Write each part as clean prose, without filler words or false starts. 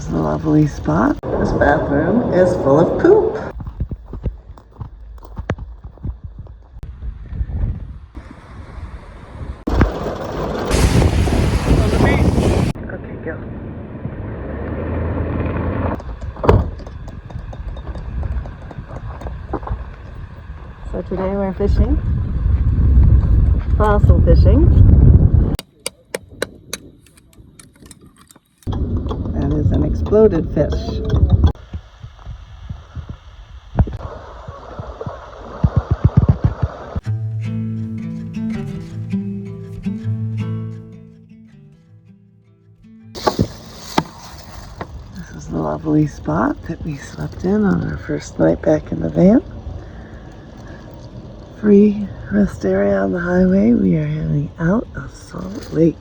is a lovely spot. This bathroom is full of poop. On the beach. Okay, go. So today we're fishing. Fossil fishing. That is an exploded fish. This is a lovely spot that we slept in on our first night back in the van. Free rest area on the highway. We are heading out of Salt Lake.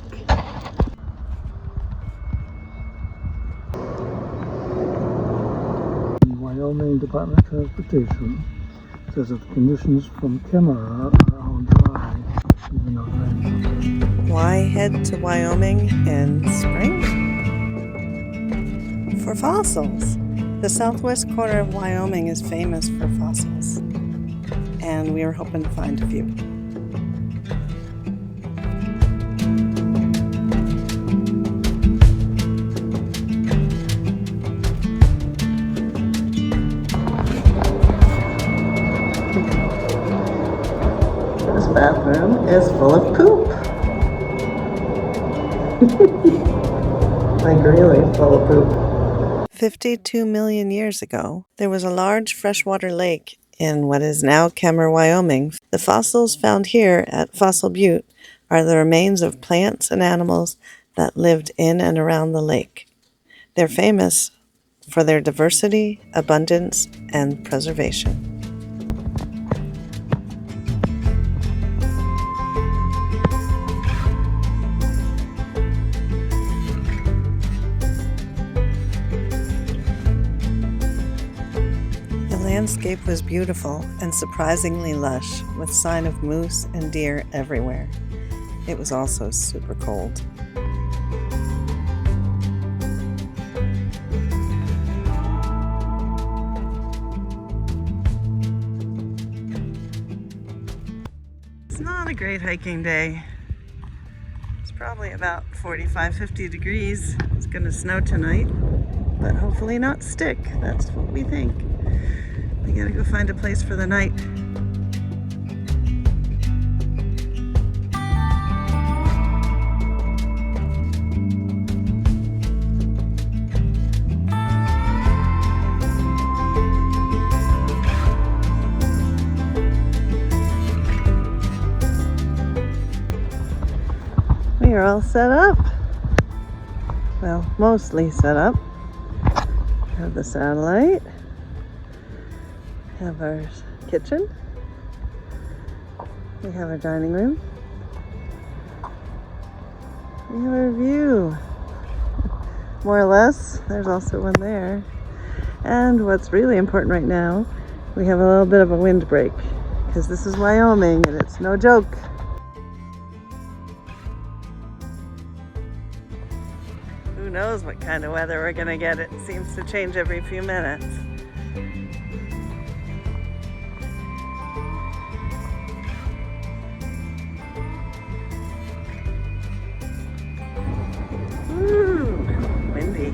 The Wyoming Department of Transportation says that the conditions from Kemmerer are all dry, even though rain. Why head to Wyoming in spring? For fossils. The southwest corner of Wyoming is famous for fossils, and we were hoping to find a few. This bathroom is full of poop. Like really full of poop. 52 million years ago, there was a large freshwater lake in what is now Kemmerer, Wyoming. The fossils found here at Fossil Butte are the remains of plants and animals that lived in and around the lake. They're famous for their diversity, abundance, and preservation. The landscape was beautiful and surprisingly lush, with sign of moose and deer everywhere. It was also super cold. It's not a great hiking day. It's probably about 45-50 degrees. It's gonna snow tonight, but hopefully not stick. That's what we think. We gotta go find a place for the night. We are all set up. Well, mostly set up. Have the satellite. Have our kitchen. We have our dining room. We have our view. More or less. There's also one there. And what's really important right now, we have a little bit of a windbreak, because this is Wyoming and it's no joke. Who knows what kind of weather we're gonna get? It seems to change every few minutes. Windy.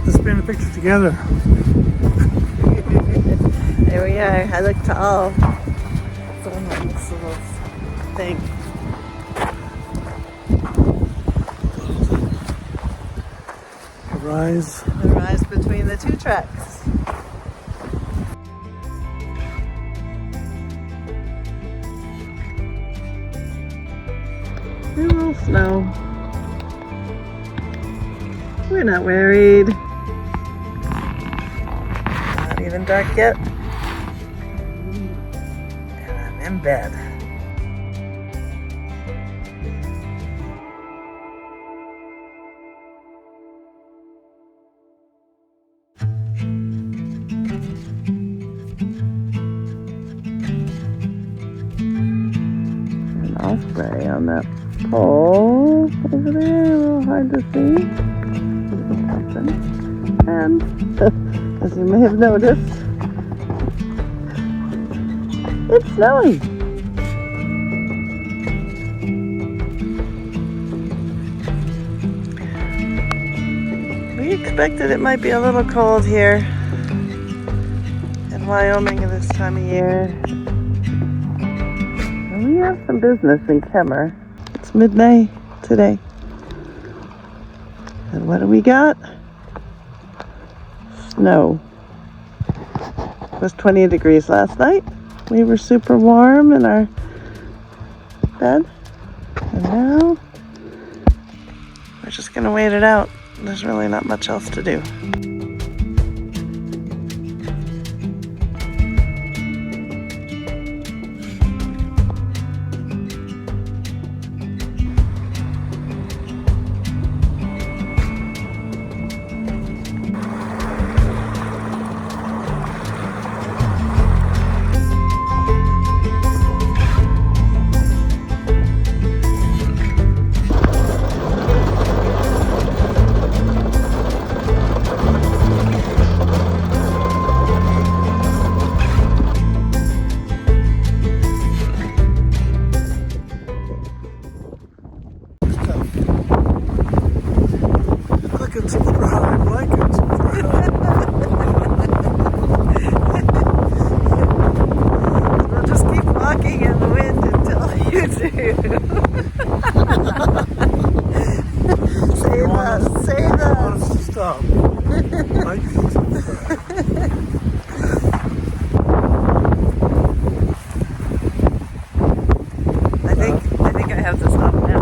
Let's paint a picture together. There we are. I look tall. So this little thing. Rise. The rise between the two tracks. A little snow. We're not worried. Not even dark yet. And I'm in bed. An osprey on that pole over there, a little hard to see. And as you may have noticed, it's snowing. We expected it might be a little cold here in Wyoming at this time of year. And we have some business in Kemmerer. It's mid-May today. And what do we got? Snow. It was 20 degrees last night. We were super warm in our bed. And now we're just gonna wait it out. There's really not much else to do. It's super hard blankets. We'll just keep walking in the wind until you do. Say that. Say that. I want us to stop. I think I have to stop now.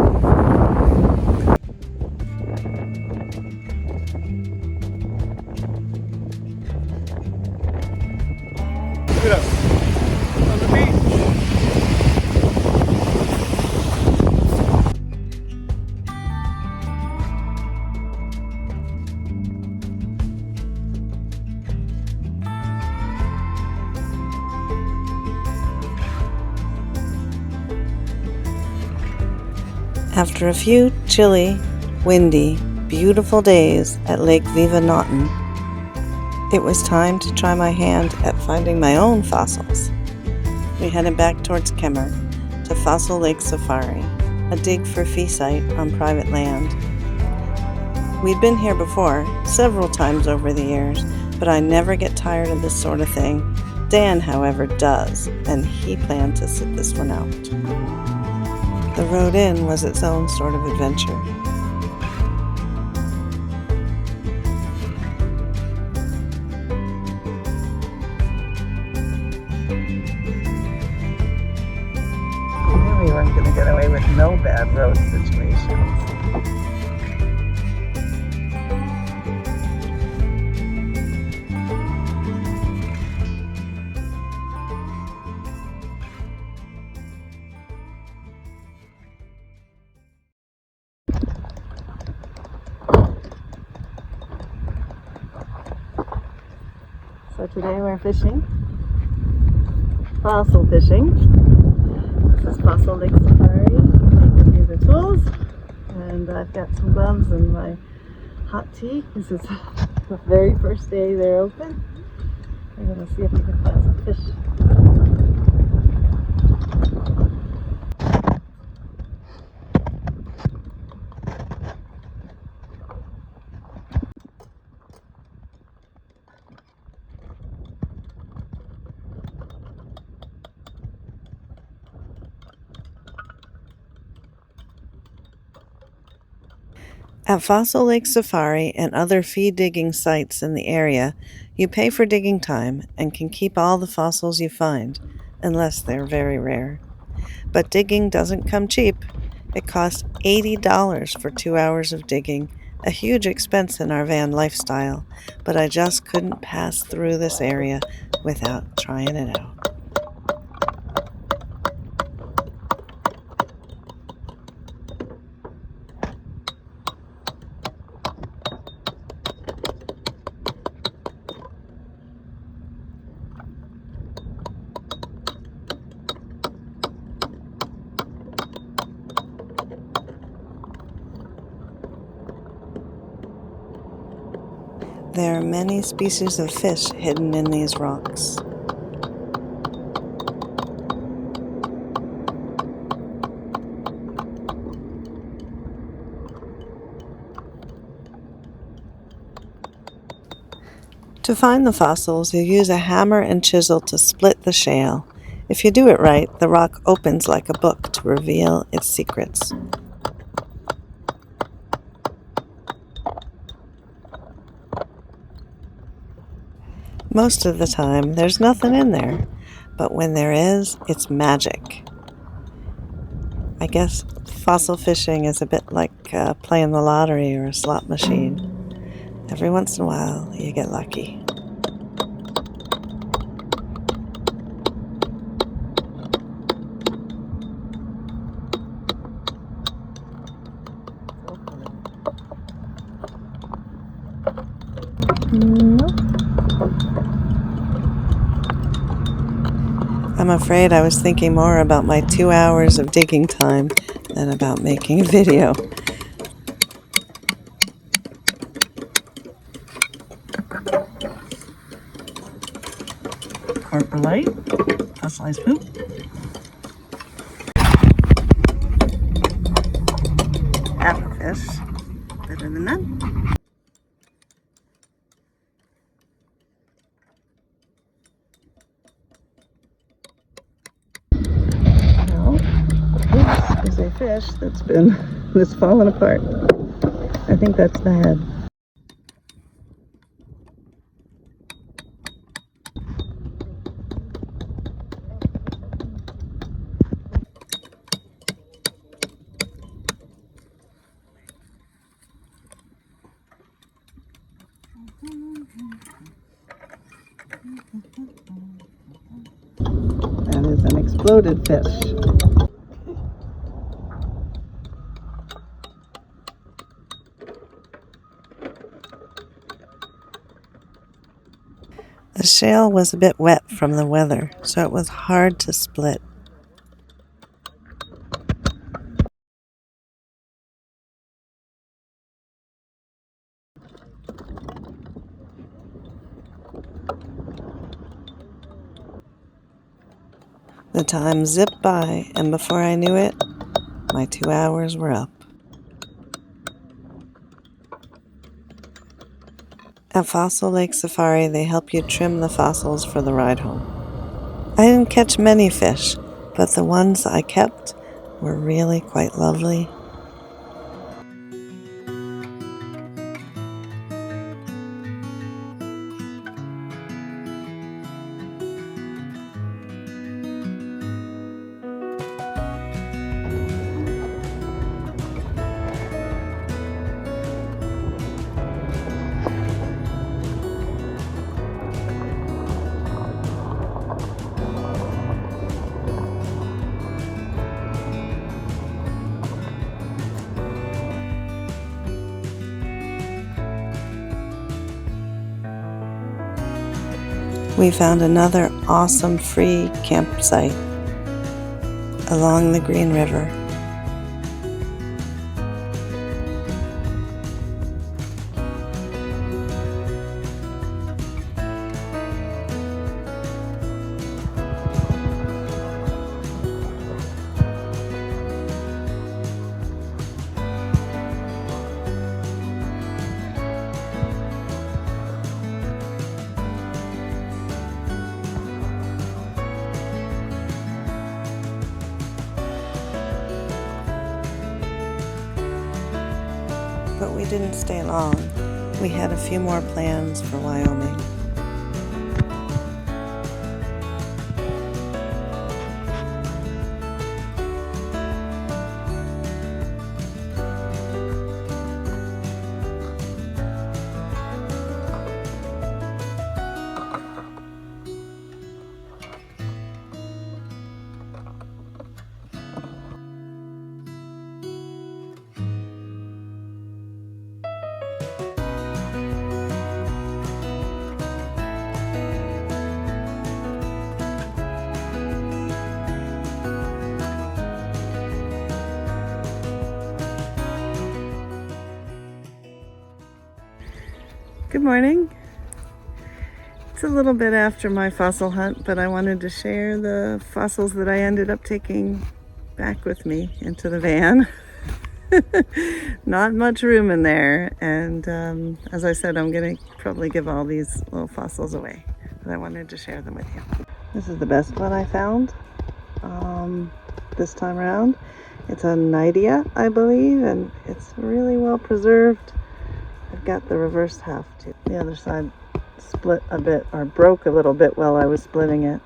Look at us on the beach. After a few chilly, windy, beautiful days at Lake Viva Naughton, it was time to try my hand at finding my own fossils. We headed back towards Kemmerer to Fossil Lake Safari, a dig for fee site on private land. We'd been here before, several times over the years, but I never get tired of this sort of thing. Dan, however, does, and he planned to sit this one out. The road in was its own sort of adventure. I knew we weren't going to get away with no bad road situations. So today we're fishing, fossil fishing. This is Fossil Lake Safari. They give you the tools, and I've got some gloves and my hot tea. This is the very first day they're open. We're going to see if we can find some fish. At Fossil Lake Safari and other fee digging sites in the area, you pay for digging time and can keep all the fossils you find, unless they're very rare. But digging doesn't come cheap. It costs $80 for 2 hours of digging, a huge expense in our van lifestyle, but I just couldn't pass through this area without trying it out. There are many species of fish hidden in these rocks. To find the fossils, you use a hammer and chisel to split the shale. If you do it right, the rock opens like a book to reveal its secrets. Most of the time, there's nothing in there, but when there is, it's magic. I guess fossil fishing is a bit like playing the lottery or a slot machine. Every once in a while, you get lucky. I'm afraid I was thinking more about my 2 hours of digging time than about making a video. Light, fossilized poop. Half a fish, better than none. Well, this is a fish that's fallen apart. I think that's the head. That is an exploded fish. The shale was a bit wet from the weather, so it was hard to split. The time zipped by, and before I knew it, my 2 hours were up. At Fossil Lake Safari, they help you trim the fossils for the ride home. I didn't catch many fish, but the ones I kept were really quite lovely. We found another awesome free campsite along the Green River. But we didn't stay long. We had a few more plans for Wyoming. Good morning. It's a little bit after my fossil hunt, but I wanted to share the fossils that I ended up taking back with me into the van. Not much room in there, and as I said, I'm going to probably give all these little fossils away, but I wanted to share them with you. This is the best one I found this time around. It's a Nidia, I believe, and it's really well preserved. I've got the reverse half too. The other side split a bit, or broke a little bit while I was splitting it.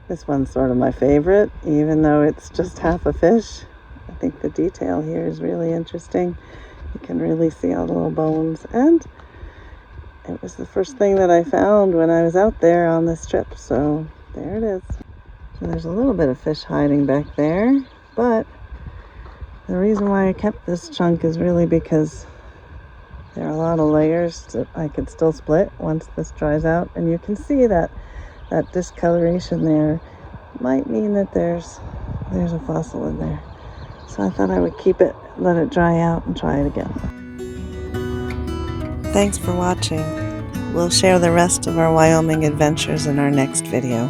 This one's sort of my favorite, even though it's just half a fish. I think the detail here is really interesting. You can really see all the little bones, and it was the first thing that I found when I was out there on this trip, so there it is. So there's a little bit of fish hiding back there, but the reason why I kept this chunk is really because there are a lot of layers that I could still split once this dries out, and you can see that discoloration there might mean that there's a fossil in there. So I thought I would keep it, let it dry out, and try it again. Thanks for watching. We'll share the rest of our Wyoming adventures in our next video.